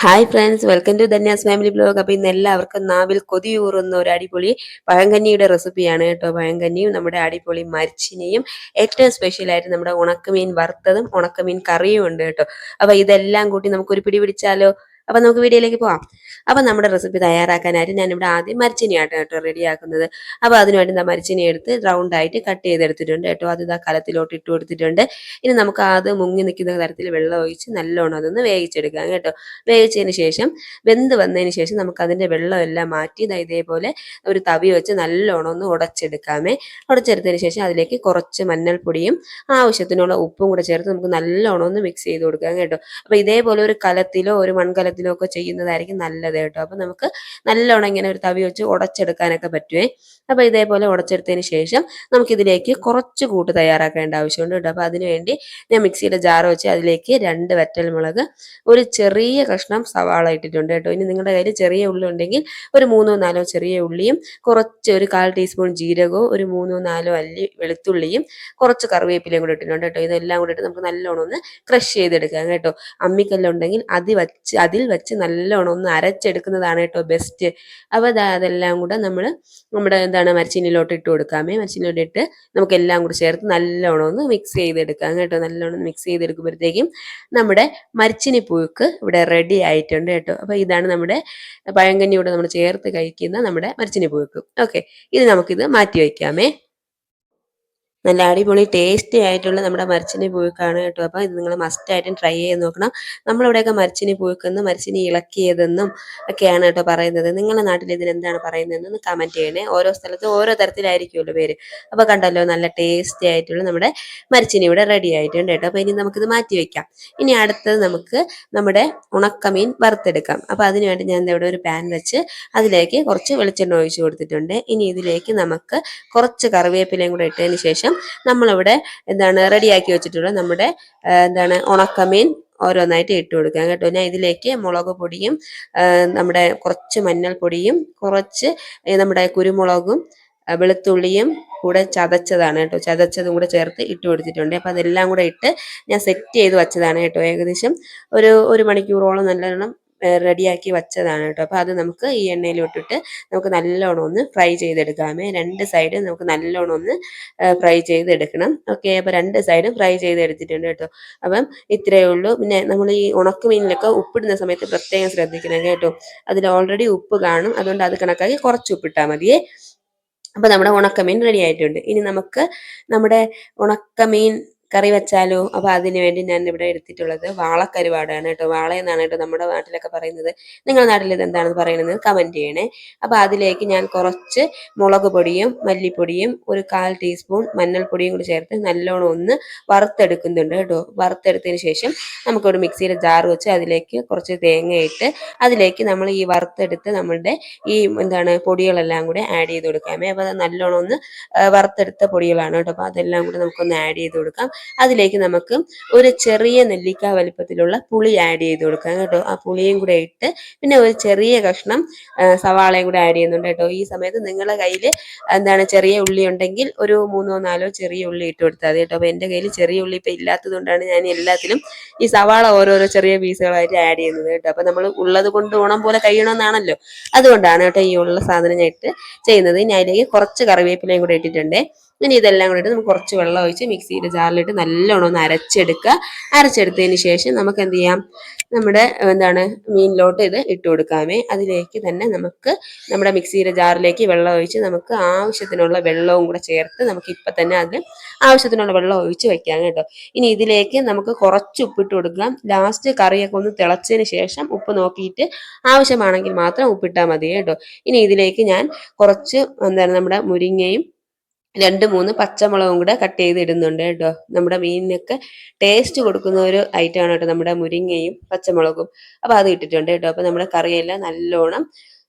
Hi friends, welcome to Dhanya's family blog. അപ്പോൾ ഇന്ന് എല്ലാവർക്കും നാവിൽ കൊതിയൂറുന്ന ഒരു അടിപൊളി പഴങ്കഞ്ഞിയുടെ റെസിപ്പിയാണ് കേട്ടോ. പഴങ്കഞ്ഞിയും നമ്മുടെ അടിപൊളി മരിച്ചിനിയും ഏറ്റവും സ്പെഷ്യലായിട്ട് നമ്മുടെ ഉണക്കമീൻ വറുത്തതും ഉണക്കമീൻ കറിയും ഉണ്ട് കേട്ടോ. അപ്പോൾ ഇതെല്ലാം കൂട്ടി നമുക്കൊരു പിടി പിടിച്ചാലോ? അപ്പോൾ നമുക്ക് വീഡിയോയിലേക്ക് പോകാം. അപ്പോൾ നമ്മുടെ റെസിപ്പി തയ്യാറാക്കാനായിട്ട് ഞാനിവിടെ ആദ്യം മരിച്ചിനിയാട്ടോ കേട്ടോ റെഡിയാക്കുന്നത്. അപ്പോൾ അതിനുവേണ്ടി മരിച്ചിനി എടുത്ത് റൗണ്ടായിട്ട് കട്ട് ചെയ്തെടുത്തിട്ടുണ്ട് കേട്ടോ. അത് ഇതാ കലത്തിലോട്ട് ഇട്ട് കൊടുത്തിട്ടുണ്ട്. ഇനി നമുക്ക് അത് മുങ്ങി നിൽക്കുന്ന തരത്തിൽ വെള്ളം ഒഴിച്ച് നല്ലോണം അതൊന്ന് വേവിച്ചെടുക്കാം കേട്ടോ. വേവിച്ചതിന് ശേഷം വെന്ത് വന്നതിന് ശേഷം നമുക്ക് അതിൻ്റെ വെള്ളമെല്ലാം മാറ്റി ഇതേപോലെ ഒരു തവി വെച്ച് നല്ലോണം ഒന്ന് ഉടച്ചെടുക്കാമേ. ഉടച്ചെടുത്തതിന് ശേഷം അതിലേക്ക് കുറച്ച് മഞ്ഞൾപ്പൊടിയും ആവശ്യത്തിനുള്ള ഉപ്പും കൂടെ ചേർത്ത് നമുക്ക് നല്ലോണം ഒന്ന് മിക്സ് ചെയ്ത് കൊടുക്കാം കേട്ടോ. അപ്പോൾ ഇതേപോലെ ഒരു കലത്തിലോ ഒരു മൺകലത്തിലോ ഒക്കെ ചെയ്യുന്നതായിരിക്കും നല്ലത് കേട്ടോ. അപ്പോൾ നമുക്ക് നല്ലോണം ഇങ്ങനെ ഒരു തവി വെച്ച് ഉടച്ചെടുക്കാനൊക്കെ പറ്റുമേ. അപ്പോൾ ഇതേപോലെ ഉടച്ചെടുത്തതിന് ശേഷം നമുക്കിതിലേക്ക് കുറച്ച് കൂട്ട് തയ്യാറാക്കേണ്ട ആവശ്യമുണ്ട് കേട്ടോ. അപ്പോൾ അതിനുവേണ്ടി ഞാൻ മിക്സിയുടെ ജാർ വെച്ച് അതിലേക്ക് 2 വറ്റൽമുളക്, ഒരു ചെറിയ കഷ്ണം സവാള ഇട്ടിട്ടുണ്ട് കേട്ടോ. ഇനി നിങ്ങളുടെ കയ്യിൽ ചെറിയ ഉള്ളി ഉണ്ടെങ്കിൽ ഒരു 3-4 ചെറിയ ഉള്ളിയും കുറച്ച് ഒരു 1/4 ടീസ്പൂൺ ജീരകവും ഒരു 3-4 അല്ലി വെളുത്തുള്ളിയും കുറച്ച് കറിവേപ്പിലയും കൂടി ഇട്ടിട്ടുണ്ട് കേട്ടോ. ഇതെല്ലാം കൂടി ഇട്ട് നമുക്ക് നല്ലോണം ഒന്ന് ക്രഷ് ചെയ്തെടുക്കാം കേട്ടോ. അമ്മിക്കല്ലുണ്ടെങ്കിൽ അതിൽ വെച്ച് നല്ലോണം ഒന്ന് അരച്ചെടുക്കുന്നതാണ് കേട്ടോ ബെസ്റ്റ്. അപ്പോൾ അതെല്ലാം കൂടെ നമ്മുടെ മരച്ചീനിയിലോട്ട് ഇട്ട് കൊടുക്കാമേ. മരച്ചീനിയിലോട്ട് ഇട്ട് നമുക്കെല്ലാം കൂടി ചേർത്ത് നല്ലോണം ഒന്ന് മിക്സ് ചെയ്തെടുക്കാം കേട്ടോ. നല്ലോണം മിക്സ് ചെയ്തെടുക്കുമ്പോഴത്തേക്കും നമ്മുടെ മരച്ചിനി പുഴുക്ക് ഇവിടെ റെഡി ആയിട്ടുണ്ട് കേട്ടോ. അപ്പോൾ ഇതാണ് നമ്മുടെ പഴങ്കഞ്ഞിയോട് നമ്മൾ ചേർത്ത് കഴിക്കുന്ന നമ്മുടെ മരച്ചിനി പുഴുക്ക്. ഓക്കെ, ഇത് നമുക്കിത് മാറ്റി വയ്ക്കാമേ. നല്ല അടിപൊളി ടേസ്റ്റി ആയിട്ടുള്ള നമ്മുടെ മരച്ചിനി പുഴുക്കാണ് കേട്ടോ. അപ്പോൾ ഇത് നിങ്ങൾ മസ്റ്റായിട്ടും ട്രൈ ചെയ്ത് നോക്കണം. നമ്മളിവിടെയൊക്കെ മരച്ചിനി പുഴുക്കെന്നും മരച്ചിനി ഇളക്കിയതെന്നും ഒക്കെയാണ് കേട്ടോ പറയുന്നത്. നിങ്ങളുടെ നാട്ടിൽ ഇതിന് എന്താണ് പറയുന്നതെന്ന് കമൻറ്റ് ചെയ്യണേ. ഓരോ സ്ഥലത്തും ഓരോ തരത്തിലായിരിക്കുമല്ലോ പേര്. അപ്പോൾ കണ്ടല്ലോ, നല്ല ടേസ്റ്റി ആയിട്ടുള്ള നമ്മുടെ മരച്ചിനി ഇവിടെ റെഡി ആയിട്ടുണ്ട് കേട്ടോ. അപ്പോൾ ഇനി നമുക്കിത് മാറ്റി വയ്ക്കാം. ഇനി അടുത്തത് നമുക്ക് നമ്മുടെ ഉണക്കമീൻ വറുത്തെടുക്കാം. അപ്പോൾ അതിനുവേണ്ടി ഞാൻ ഇവിടെ ഒരു പാൻ വെച്ച് അതിലേക്ക് കുറച്ച് വെളിച്ചെണ്ണ ഒഴിച്ച് കൊടുത്തിട്ടുണ്ട്. ഇനി ഇതിലേക്ക് നമുക്ക് കുറച്ച് കറിവേപ്പിലയും കൂടെ ഇട്ടതിന് ശേഷം നമ്മളിവിടെ റെഡിയാക്കി വെച്ചിട്ടുള്ള നമ്മുടെ ഉണക്കമീൻ ഓരോന്നായിട്ട് ഇട്ട് കൊടുക്കാം കേട്ടോ. ഞാൻ ഇതിലേക്ക് മുളക് പൊടിയും നമ്മുടെ കുറച്ച് മഞ്ഞൾപ്പൊടിയും കുറച്ച് നമ്മുടെ കുരുമുളകും വെളുത്തുള്ളിയും കൂടെ ചതച്ചതാണ് കേട്ടോ. ചതച്ചതും കൂടെ ചേർത്ത് ഇട്ട് കൊടുത്തിട്ടുണ്ട്. അപ്പം അതെല്ലാം കൂടെ ഇട്ട് ഞാൻ സെറ്റ് ചെയ്ത് വെച്ചതാണ് കേട്ടോ. ഏകദേശം ഒരു മണിക്കൂറോളം നല്ലോണം റെഡിയാക്കി വെച്ചതാണ് കേട്ടോ. അപ്പോൾ അത് നമുക്ക് ഈ എണ്ണയിലോട്ടിട്ട് നമുക്ക് നല്ലോണം ഒന്ന് ഫ്രൈ ചെയ്തെടുക്കാമേ. 2 സൈഡ് നമുക്ക് നല്ലോണം ഒന്ന് ഫ്രൈ ചെയ്തെടുക്കണം. ഓക്കെ, അപ്പോൾ 2 സൈഡും ഫ്രൈ ചെയ്തെടുത്തിട്ടുണ്ട് കേട്ടോ. അപ്പം ഇത്രയേ ഉള്ളൂ. പിന്നെ നമ്മൾ ഈ ഉണക്കമീനിലൊക്കെ ഉപ്പിടുന്ന സമയത്ത് പ്രത്യേകം ശ്രദ്ധിക്കണം കേട്ടോ. അതിൽ ഓൾറെഡി ഉപ്പ് കാണും, അതുകൊണ്ട് അത് കണക്കാക്കി കുറച്ച് ഉപ്പിട്ടാൽ മതിയേ. അപ്പോൾ നമ്മുടെ ഉണക്കമീൻ റെഡി ആയിട്ടുണ്ട്. ഇനി നമുക്ക് നമ്മുടെ ഉണക്കമീൻ കറി വെച്ചാലോ? അപ്പോൾ അതിന് വേണ്ടി ഞാൻ ഇവിടെ എടുത്തിട്ടുള്ളത് വാളക്കരുവാടാണ് കേട്ടോ. വാള എന്നാണ് കേട്ടോ നമ്മുടെ നാട്ടിലൊക്കെ പറയുന്നത്. നിങ്ങളുടെ നാട്ടിൽ ഇത് എന്താണെന്ന് പറയുന്നത് കമൻറ്റ് ചെയ്യണേ. അപ്പോൾ അതിലേക്ക് ഞാൻ കുറച്ച് മുളക് പൊടിയും മല്ലിപ്പൊടിയും ഒരു 1/4 ടീസ്പൂൺ മഞ്ഞൾപ്പൊടിയും കൂടി ചേർത്ത് നല്ലോണം ഒന്ന് വറുത്തെടുക്കുന്നുണ്ട് കേട്ടോ. വറുത്തെടുത്തതിന് ശേഷം നമുക്കൊരു മിക്സിയുടെ ജാർ വെച്ച് അതിലേക്ക് കുറച്ച് തേങ്ങയിട്ട് അതിലേക്ക് നമ്മൾ ഈ വറുത്തെടുത്ത് നമ്മളുടെ ഈ പൊടികളെല്ലാം കൂടെ ആഡ് ചെയ്ത് കൊടുക്കാമേ. അപ്പോൾ അത് നല്ലോണം ഒന്ന് വറുത്തെടുത്ത പൊടികളാണ് കേട്ടോ. അപ്പോൾ അതെല്ലാം കൂടെ നമുക്കൊന്ന് ആഡ് ചെയ്ത് കൊടുക്കാം. അതിലേക്ക് നമുക്ക് ഒരു ചെറിയ നെല്ലിക്ക വലിപ്പത്തിലുള്ള പുളി ആഡ് ചെയ്ത് കൊടുക്കാം കേട്ടോ. ആ പുളിയും കൂടെ ഇട്ട് പിന്നെ ഒരു ചെറിയ കഷ്ണം സവാളയും കൂടെ ആഡ് ചെയ്യുന്നുണ്ട് കേട്ടോ. ഈ സമയത്ത് നിങ്ങളുടെ കയ്യിൽ ചെറിയ ഉള്ളി ഉണ്ടെങ്കിൽ ഒരു 3-4 ചെറിയ ഉള്ളി ഇട്ട് കൊടുത്താൽ മതി കേട്ടോ. അപ്പോൾ എൻ്റെ കയ്യിൽ ചെറിയ ഉള്ളി ഇപ്പം ഇല്ലാത്തത് കൊണ്ടാണ് ഞാൻ എല്ലാത്തിലും ഈ സവാള ഓരോരോ ചെറിയ പീസുകളായിട്ട് ആഡ് ചെയ്യുന്നത് കേട്ടോ. അപ്പോൾ നമ്മൾ ഉള്ളത് കൊണ്ട് ഓണം പോലെ കഴിയണമെന്നാണല്ലോ, അതുകൊണ്ടാണ് കേട്ടോ ഈ ഉള്ള സാധനം ഞാൻ ഇട്ട് ചെയ്യുന്നത്. ഇനി അതിലേക്ക് കുറച്ച് കറിവേപ്പിലയും കൂടെ ഇട്ടിട്ടുണ്ട്. ഇനി ഇതെല്ലാം കൂടെ ഇട്ട് നമുക്ക് കുറച്ച് വെള്ളം ഒഴിച്ച് മിക്സിയുടെ ജാറിലിട്ട് നല്ലോണം ഒന്ന് അരച്ചെടുക്കുക. അരച്ചെടുത്തതിന് ശേഷം നമുക്ക് എന്ത് ചെയ്യാം, നമ്മുടെ മീനിലോട്ട് ഇത് ഇട്ട് കൊടുക്കാമേ. അതിലേക്ക് തന്നെ നമുക്ക് നമ്മുടെ മിക്സിയുടെ ജാറിലേക്ക് വെള്ളം ഒഴിച്ച് നമുക്ക് ആവശ്യത്തിനുള്ള വെള്ളവും കൂടെ ചേർത്ത് നമുക്ക് ഇപ്പം തന്നെ അതിൽ ആവശ്യത്തിനുള്ള വെള്ളം ഒഴിച്ച് വെക്കാം കേട്ടോ. ഇനി ഇതിലേക്ക് നമുക്ക് കുറച്ച് ഉപ്പിട്ട് കൊടുക്കാം. ലാസ്റ്റ് കറിയൊക്കെ ഒന്ന് തിളച്ചതിന് ശേഷം ഉപ്പ് നോക്കിയിട്ട് ആവശ്യമാണെങ്കിൽ മാത്രം ഉപ്പിട്ടാൽ മതി കേട്ടോ. ഇനി ഇതിലേക്ക് ഞാൻ കുറച്ച് നമ്മുടെ മുരിങ്ങയും 2-3 പച്ചമുളകും കൂടെ കട്ട് ചെയ്ത് ഇടുന്നുണ്ട് കേട്ടോ. നമ്മുടെ മീനിനൊക്കെ ടേസ്റ്റ് കൊടുക്കുന്ന ഒരു ഐറ്റമാണ് കേട്ടോ നമ്മുടെ മുരിങ്ങയും പച്ചമുളകും. അപ്പോൾ അത് ഇട്ടിട്ടുണ്ട് കേട്ടോ. അപ്പോൾ നമ്മുടെ കറിയെല്ലാം നല്ലോണം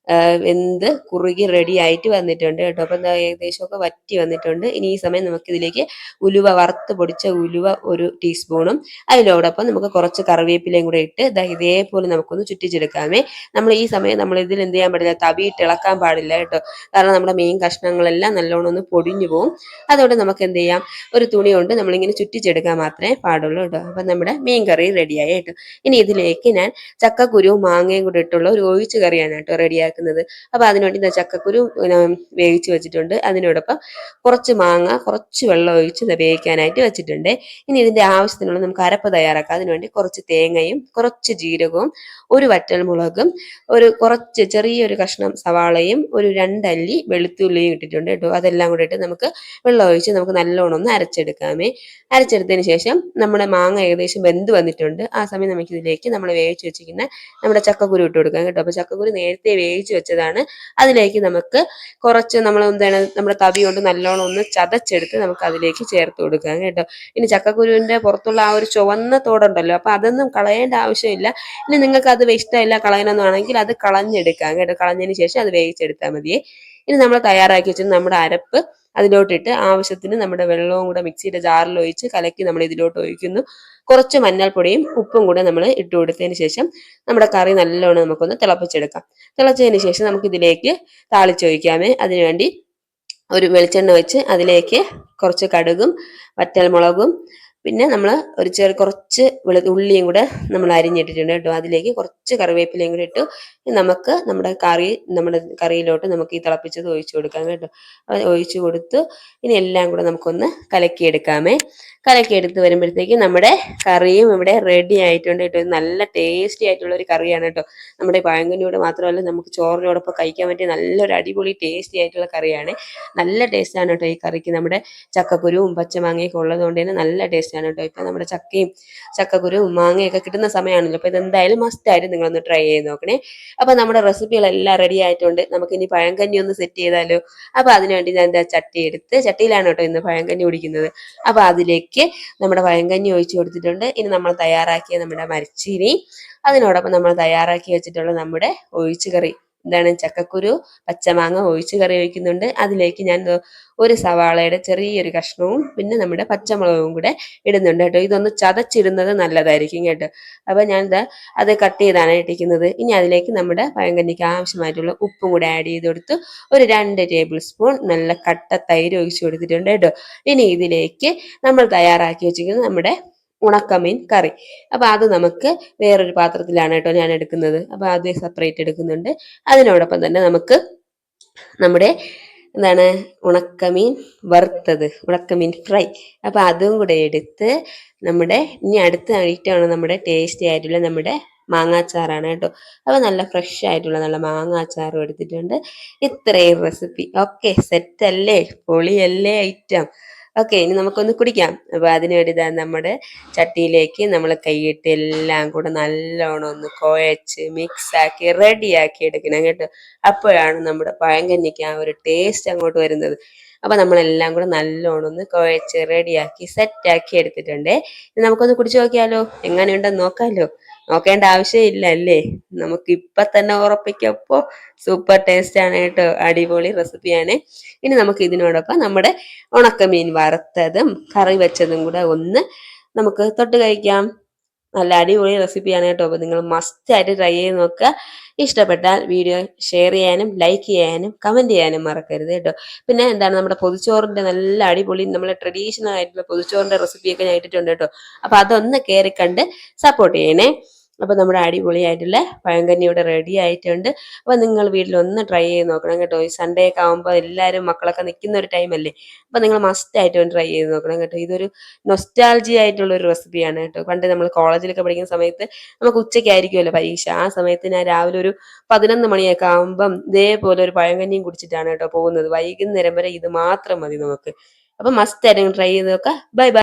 വെന്ത് കുറുകി റെഡി ആയിട്ട് വന്നിട്ടുണ്ട് കേട്ടോ. അപ്പം എന്താ ഏകദേശമൊക്കെ വറ്റി വന്നിട്ടുണ്ട്. ഇനി ഈ സമയം നമുക്ക് ഇതിലേക്ക് ഉലുവ, വറുത്ത് പൊടിച്ച ഉലുവ 1 ടീസ്പൂണും അതിനോടൊപ്പം നമുക്ക് കുറച്ച് കറിവേപ്പിലയും കൂടെ ഇട്ട് ഇതേപോലെ നമുക്കൊന്ന് ചുറ്റിച്ചെടുക്കാമേ. നമ്മൾ ഈ സമയം നമ്മൾ ഇതിൽ എന്ത് ചെയ്യാൻ പാടില്ല, തവിയിട്ട് ഇളക്കാൻ പാടില്ല കേട്ടോ. കാരണം നമ്മുടെ മീൻ കഷ്ണങ്ങളെല്ലാം നല്ലോണം ഒന്ന് പൊടിഞ്ഞു പോകും. അതുകൊണ്ട് നമുക്ക് എന്ത് ചെയ്യാം, ഒരു തുണി കൊണ്ട് നമ്മളിങ്ങനെ ചുറ്റിച്ചെടുക്കാൻ മാത്രമേ പാടുള്ളൂ കേട്ടോ. അപ്പം നമ്മുടെ മീൻ കറി റെഡിയായി കേട്ടോ. ഇനി ഇതിലേക്ക് ഞാൻ ചക്കക്കുരുവും മാങ്ങയും കൂടെ ഇട്ടുള്ള ഒരു ഒഴിച്ച് കറിയാണ് കേട്ടോ റെഡിയാക്കുന്നത്. അപ്പോൾ അതിനുവേണ്ടി ഞാൻ ചക്കക്കുരു വേവിച്ച് വെച്ചിട്ടുണ്ട്. അതിനോടൊപ്പം കുറച്ച് മാങ്ങ, കുറച്ച് വെള്ളം ഒഴിച്ച് വേവിക്കാനായിട്ട് വെച്ചിട്ടുണ്ട്. ഇനി ഇതിന്റെ ആവശ്യത്തിനുള്ള നമുക്ക് അരപ്പ് തയ്യാറാക്കാം. അതിനുവേണ്ടി കുറച്ച് തേങ്ങയും കുറച്ച് ജീരകവും ഒരു വറ്റൽമുളകും കുറച്ച് ചെറിയൊരു കഷ്ണം സവാളയും 2 അല്ലി വെളുത്തുള്ളിയും ഇട്ടിട്ടുണ്ട് കേട്ടോ. അതെല്ലാം കൂടെ ഇട്ട് നമുക്ക് വെള്ളം ഒഴിച്ച് നമുക്ക് നല്ലോണം ഒന്ന് അരച്ചെടുക്കാമേ. അരച്ചെടുത്തതിന് ശേഷം നമ്മുടെ മാങ്ങ ഏകദേശം വെന്ത് വന്നിട്ടുണ്ട്. ആ സമയം നമുക്ക് ഇതിലേക്ക് നമ്മൾ വേവിച്ച് വെച്ചിരിക്കുന്ന നമ്മുടെ ചക്കക്കുരു ഇട്ട് കൊടുക്കാം കേട്ടോ. അപ്പോൾ ചക്കക്കുരു നേരത്തെ വേവിച്ച് വെച്ചതാണ്. അതിലേക്ക് നമുക്ക് കുറച്ച് നമ്മൾ എന്താണ് നമ്മുടെ തവി കൊണ്ട് നല്ലോണം ഒന്ന് ചതച്ചെടുത്ത് നമുക്ക് അതിലേക്ക് ചേർത്ത് കൊടുക്കാം കേട്ടോ. ഇനി ചക്കക്കുരുവിന്റെ പുറത്തുള്ള ആ ഒരു ചുവന്ന തോടുണ്ടല്ലോ, അപ്പൊ അതൊന്നും കളയേണ്ട ആവശ്യമില്ല. ഇനി നിങ്ങൾക്ക് അത് ഇഷ്ടമില്ല കളയണമെന്നാണെങ്കിൽ അത് കളഞ്ഞെടുക്കാം കേട്ടോ. കളഞ്ഞതിന് ശേഷം അത് വേവിച്ചെടുത്താൽ മതിയേ. ഇനി നമ്മൾ തയ്യാറാക്കി വെച്ചിട്ട് നമ്മുടെ അരപ്പ് അതിലോട്ടിട്ട് ആവശ്യത്തിന് നമ്മുടെ വെള്ളവും കൂടെ മിക്സിയുടെ ജാറിൽ ഒഴിച്ച് കലക്കി നമ്മൾ ഇതിലോട്ട് ഒഴിക്കുന്നു. കുറച്ച് മഞ്ഞൾപ്പൊടിയും ഉപ്പും കൂടെ നമ്മൾ ഇട്ട് കൊടുത്തതിന് ശേഷം നമ്മുടെ കറി നല്ലോണം നമുക്കൊന്ന് തിളപ്പിച്ചെടുക്കാം. തിളച്ചതിന് ശേഷം നമുക്ക് ഇതിലേക്ക് താളിച്ചൊഴിക്കാമേ. അതിനുവേണ്ടി ഒരു വെളിച്ചെണ്ണ വെച്ച് അതിലേക്ക് കുറച്ച് കടുകും വറ്റൽമുളകും പിന്നെ നമ്മൾ കുറച്ച് ഉള്ളിയും കൂടെ നമ്മൾ അരിഞ്ഞിട്ടിട്ടുണ്ട് കേട്ടോ. അതിലേക്ക് കുറച്ച് കറിവേപ്പിലയും കൂടെ ഇട്ടു. നമുക്ക് നമ്മുടെ കറിയിലോട്ട് നമുക്ക് ഈ തിളപ്പിച്ചത് ഒഴിച്ചു കൊടുക്കാം കേട്ടോ. ഒഴിച്ചു കൊടുത്തു. ഇനി എല്ലാം കൂടെ നമുക്കൊന്ന് കലക്കിയെടുക്കാമേ. കലക്കിയെടുത്ത് വരുമ്പോഴത്തേക്ക് നമ്മുടെ കറിയും ഇവിടെ റെഡി ആയിട്ടുണ്ട് കേട്ടോ. നല്ല ടേസ്റ്റി ആയിട്ടുള്ള ഒരു കറിയാണ് കേട്ടോ. നമ്മുടെ പഴങ്കഞ്ഞിയോട് മാത്രമല്ല നമുക്ക് ചോറിനോടൊപ്പം കഴിക്കാൻ പറ്റിയ നല്ലൊരു അടിപൊളി ടേസ്റ്റി ആയിട്ടുള്ള കറിയാണ്. നല്ല ടേസ്റ്റാണ് കേട്ടോ ഈ കറിക്ക്. നമ്മുടെ ചക്കക്കുരുവും പച്ചമാങ്ങയൊക്കെ ഉള്ളത് കൊണ്ട് തന്നെ നല്ല ടേസ്റ്റാണ് കേട്ടോ. ഇപ്പൊ നമ്മുടെ ചക്കക്കുരുവും മാങ്ങയൊക്കെ കിട്ടുന്ന സമയമാണല്ലോ. അപ്പൊ ഇതെന്തായാലും മസ്റ്റ് ആയിട്ട് നിങ്ങളൊന്ന് ട്രൈ ചെയ്ത് നോക്കണേ. അപ്പൊ നമ്മുടെ റെസിപ്പികളെല്ലാം റെഡി ആയിട്ടുണ്ട്. നമുക്ക് ഇനി പഴങ്കഞ്ഞി ഒന്ന് സെറ്റ് ചെയ്താലോ. അപ്പൊ അതിനുവേണ്ടി ഞാൻ എന്താ ചട്ടിയിലാണ് കേട്ടോ ഇന്ന് പഴങ്കഞ്ഞി കുടിക്കുന്നത്. അപ്പൊ അതിലേക്ക് നമ്മുടെ പഴങ്കഞ്ഞി ഒഴിച്ചു കൊടുത്തിട്ടുണ്ട്. ഇനി നമ്മൾ തയ്യാറാക്കിയ നമ്മുടെ മരച്ചീനി, അതിനോടൊപ്പം നമ്മൾ തയ്യാറാക്കി വെച്ചിട്ടുള്ള നമ്മുടെ ഒഴിച്ചു കറി, എന്താണ് ചക്കക്കുരു പച്ചമാങ്ങ ഒഴിച്ച് കറി ഒഴിക്കുന്നുണ്ട്. അതിലേക്ക് ഞാൻ ഒരു സവാളയുടെ ചെറിയൊരു കഷ്ണവും പിന്നെ നമ്മുടെ പച്ചമുളകും കൂടെ ഇടുന്നുണ്ട് കേട്ടോ. ഇതൊന്ന് ചതച്ചിടുന്നത് നല്ലതായിരിക്കും കേട്ടോ. അപ്പൊ ഞാൻ അത് കട്ട് ചെയ്താണ് ഇട്ടിരിക്കുന്നത്. ഇനി അതിലേക്ക് നമ്മുടെ പഴങ്കഞ്ഞിക്ക് ആവശ്യമായിട്ടുള്ള ഉപ്പും കൂടെ ആഡ് ചെയ്ത് കൊടുത്തു. ഒരു 2 ടേബിൾ സ്പൂൺ നല്ല കട്ട തൈര് ഒഴിച്ചു കൊടുത്തിട്ടുണ്ട് കേട്ടോ. ഇനി ഇതിലേക്ക് നമ്മൾ തയ്യാറാക്കി വെച്ചിരിക്കുന്നത് നമ്മുടെ ഉണക്കമീൻ കറി. അപ്പൊ അത് നമുക്ക് വേറൊരു പാത്രത്തിലാണ് കേട്ടോ ഞാൻ എടുക്കുന്നത്. അപ്പൊ അത് സെപ്പറേറ്റ് എടുക്കുന്നുണ്ട്. അതിനോടൊപ്പം തന്നെ നമുക്ക് നമ്മുടെ ഉണക്കമീൻ വറുത്തത്, ഉണക്കമീൻ ഫ്രൈ, അപ്പൊ അതും കൂടെ എടുത്ത് നമ്മുടെ ഇനി അടുത്ത ഐറ്റമാണ് നമ്മുടെ ടേസ്റ്റി ആയിട്ടുള്ള നമ്മുടെ മാങ്ങാച്ചാറാണ് കേട്ടോ. അപ്പൊ നല്ല ഫ്രഷ് ആയിട്ടുള്ള നല്ല മാങ്ങാച്ചാറും എടുത്തിട്ടുണ്ട്. ഇത്രയും റെസിപ്പി ഓക്കെ, സെറ്റ് അല്ലേ, പൊളിയല്ലേ ഐറ്റം. ഓക്കെ, ഇനി നമുക്കൊന്ന് കുടിക്കാം. അപ്പൊ അതിനുവേണ്ടി നമ്മുടെ ചട്ടിയിലേക്ക് നമ്മൾ കൈയിട്ട് എല്ലാം കൂടെ നല്ലോണം ഒന്ന് കുഴച്ച് മിക്സ് ആക്കി റെഡിയാക്കി എടുക്കണം കേട്ടോ. അപ്പോഴാണ് നമ്മുടെ പഴങ്കഞ്ഞിക്ക് ആ ഒരു ടേസ്റ്റ് അങ്ങോട്ട് വരുന്നത്. അപ്പൊ നമ്മളെല്ലാം കൂടെ നല്ലോണം ഒന്ന് കുഴച്ച് റെഡിയാക്കി സെറ്റാക്കി എടുത്തിട്ടുണ്ട്. ഇനി നമുക്കൊന്ന് കുടിച്ചു നോക്കിയാലോ, എങ്ങനെയുണ്ടെന്ന് നോക്കാലോ. നോക്കേണ്ട ആവശ്യമില്ല അല്ലേ, നമുക്ക് ഇപ്പൊ തന്നെ ഉറപ്പിക്കപ്പോ സൂപ്പർ ടേസ്റ്റ് ആണ് കേട്ടോ. അടിപൊളി റെസിപ്പിയാണ്. ഇനി നമുക്ക് ഇതിനോടൊപ്പം നമ്മുടെ ഉണക്കമീൻ വറുത്തതും കറി വെച്ചതും കൂടെ ഒന്ന് നമുക്ക് തൊട്ട് കഴിക്കാം. നല്ല അടിപൊളി റെസിപ്പിയാണ് കേട്ടോ. അപ്പോൾ നിങ്ങൾ മസ്റ്റ് ആയിട്ട് ട്രൈ ചെയ്ത് നോക്കുക. ഇഷ്ടപ്പെട്ടാൽ വീഡിയോ ഷെയർ ചെയ്യാനും ലൈക്ക് ചെയ്യാനും കമന്റ് ചെയ്യാനും മറക്കരുത് കേട്ടോ. പിന്നെ നമ്മുടെ പൊതിച്ചോറിന്റെ നല്ല അടിപൊളി നമ്മളെ ട്രഡീഷണൽ ആയിട്ടുള്ള പൊതിച്ചോറിന്റെ റെസിപ്പിയൊക്കെ ഞാൻ ഇട്ടിട്ടുണ്ട് കേട്ടോ. അപ്പൊ അതൊന്ന് കയറി കണ്ട് സപ്പോർട്ട് ചെയ്യണേ. അപ്പൊ നമ്മുടെ അടിപൊളിയായിട്ടുള്ള പഴങ്കഞ്ഞി ഇവിടെ റെഡി ആയിട്ടുണ്ട്. അപ്പൊ നിങ്ങൾ വീട്ടിലൊന്ന് ട്രൈ ചെയ്ത് നോക്കണം കേട്ടോ. ഈ സൺഡേ ഒക്കെ ആകുമ്പോൾ എല്ലാവരും മക്കളൊക്കെ നിൽക്കുന്ന ഒരു ടൈം അല്ലേ. അപ്പൊ നിങ്ങൾ മസ്റ്റ് ആയിട്ട് ഒന്ന് ട്രൈ ചെയ്ത് നോക്കണം കേട്ടോ. ഇതൊരു നൊസ്റ്റാൾജി ആയിട്ടുള്ള ഒരു റെസിപ്പിയാണ് കേട്ടോ. പണ്ട് നമ്മൾ കോളേജിലൊക്കെ പഠിക്കുന്ന സമയത്ത് നമുക്ക് ഉച്ചയ്ക്കായിരിക്കുമല്ലോ പരീക്ഷ. ആ സമയത്ത് ഞാൻ രാവിലെ ഒരു 11 മണിയൊക്കെ ആകുമ്പം ഇതേപോലെ ഒരു പഴങ്കഞ്ഞിയും കുടിച്ചിട്ടാണ് കേട്ടോ പോകുന്നത്. വൈകുന്നേരം വരെ ഇത് മാത്രം മതി നമുക്ക്. അപ്പൊ മസ്റ്റ് ആയിട്ട് ട്രൈ ചെയ്ത് നോക്കാം. Bye bye.